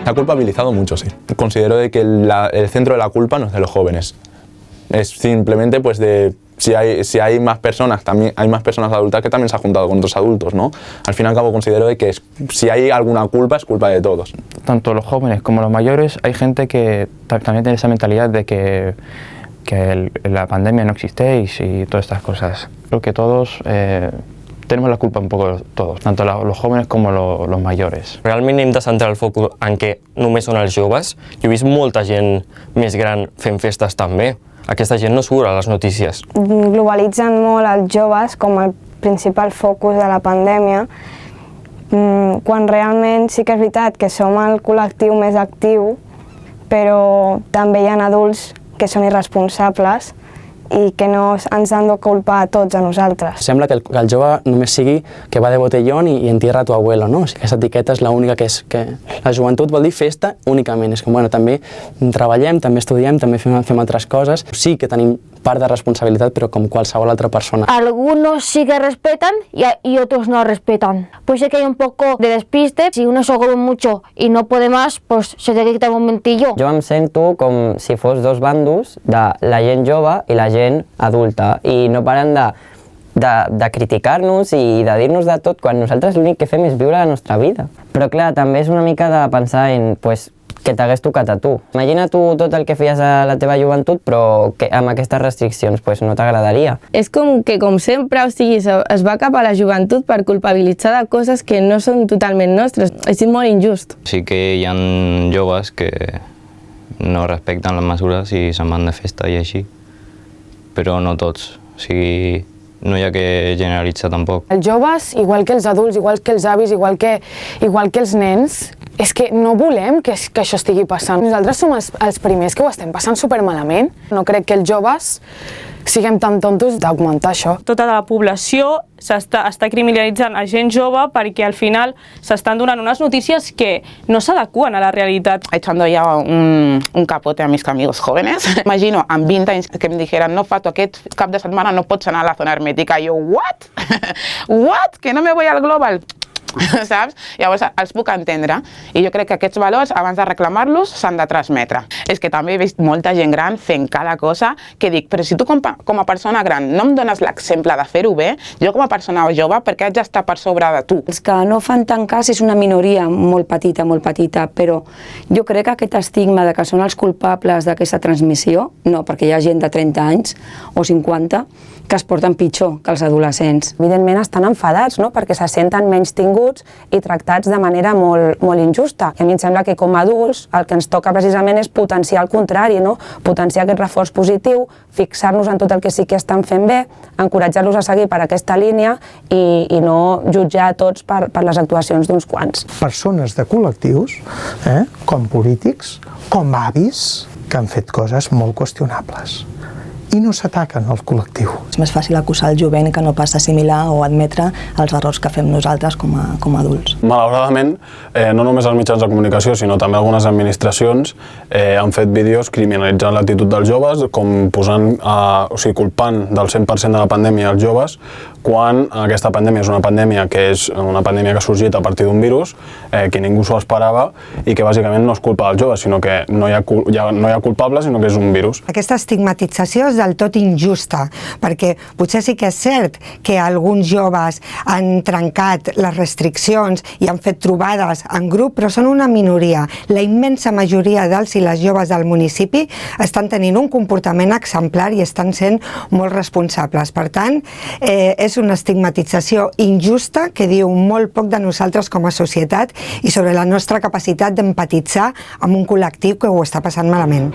Se ha culpabilizado mucho, sí. Considero de que el centro de la culpa no es de los jóvenes. Es simplemente pues de si hay más personas, también hay más personas adultas que también se han juntado con otros adultos, ¿no? Al fin y al cabo considero de que si hay alguna culpa es culpa de todos. Tanto los jóvenes como los mayores, hay gente que también tiene esa mentalidad de que la pandemia no existéis y todas estas cosas. Creo que todos tenemos la culpa un poco todos, tanto los jóvenes como los mayores. Realment hem de centrar el focus en què només són els joves. Jo he vist molta gent més gran fent festes també. Aquesta gent no surt a les notícies. Globalitzen molt els joves com el principal focus de la pandèmia, quan realment sí que és veritat que som el col·lectiu més actiu, però també hi ha adults que són irresponsables i que no ens han de culpar a tots a nosaltres. Sembla que el jove només sigui que va de botellón i entierra a tu abuelo, no? Aquesta etiqueta és l'única que és... La joventut vol dir festa únicament. És com, bueno, també treballem, també estudiem, també fem altres coses. Sí que tenim part de responsabilitat, pero como cualquier otra persona. Algunos sí que respetan y otros no respetan. Pues sé que hay un poco de despiste. Si uno se agobia mucho y no puede más, pues se tiene que quitar un momentillo. Jo em sento com si fos dos bàndols de la gent jove i la gent adulta i no paren de criticar-nos i de dir-nos de tot quan nosaltres l'únic que fem és viure la nostra vida. Però clar, també és una mica de pensar en que t'hagués tocat a tu. Imagina tu tot el que feies a la teva joventut, però que amb aquestes restriccions no t'agradaria. És com que, com sempre, o sigui, es va cap a la joventut per culpabilitzar de coses que no són totalment nostres. És molt injust. Sí que hi ha joves que no respecten les mesures i se'n van de festa i així, però no tots. O sigui, no hi ha que generalitzar tampoc. Els joves, igual que els adults, igual que els avis, igual que els nens, és que no volem que això estigui passant. Nosaltres som els primers que ho estem passant supermalament. No crec que els joves siguem tan tontos d'augmentar això. Tota la població està criminalitzant a gent jove perquè al final s'estan donant unes notícies que no s'adeqüen a la realitat. Echando ya un capote a mis amigos jóvenes. Imagino, amb 20 anys que em dijeran no, Fato, aquest cap de setmana no pots anar a la zona hermètica. I jo, what? What? Que no me voy al Global? Saps? Llavors els puc entendre i jo crec que aquests valors abans de reclamar-los s'han de transmetre. És que també he vist molta gent gran fent cada cosa que dic, però si tu com a persona gran no em dones l'exemple de fer-ho bé, jo com a persona jove per què haig d'estar per sobre de tu? Els que no fan tant cas és una minoria molt petita, però jo crec que aquest estigma de que són els culpables d'aquesta transmissió, no, perquè hi ha gent de 30 anys o 50 que es porten pitjor que els adolescents. Evidentment estan enfadats, no?, perquè se senten menys tinguts i tractats de manera molt injusta. I a mi em sembla que com a adults el que ens toca precisament és potenciar el contrari, no? Potenciar aquest reforç positiu, fixar-nos en tot el que sí que estan fent bé, encoratjar-los a seguir per aquesta línia i no jutjar tots per les actuacions d'uns quants. Persones de col·lectius, com polítics, com avis, que han fet coses molt qüestionables. I no s'ataquen al col·lectiu. És més fàcil acusar el jovent que no pas assimilar o admetre els errors que fem nosaltres com a adults. Malauradament, no només els mitjans de comunicació, sinó també algunes administracions han fet vídeos criminalitzant l'actitud dels joves, com culpant del 100% de la pandèmia als joves, quan aquesta pandèmia és una pandèmia que ha sorgit a partir d'un virus, que ningú s'ho esperava i que bàsicament no és culpa dels joves, sinó que no hi ha culpables, sinó que és un virus. Aquesta estigmatització és del tot injusta, perquè potser sí que és cert que alguns joves han trencat les restriccions i han fet trobades en grup, però són una minoria. La immensa majoria dels i les joves del municipi estan tenint un comportament exemplar i estan sent molt responsables. Per tant, és una estigmatització injusta que diu molt poc de nosaltres com a societat i sobre la nostra capacitat d'empatitzar amb un col·lectiu que ho està passant malament.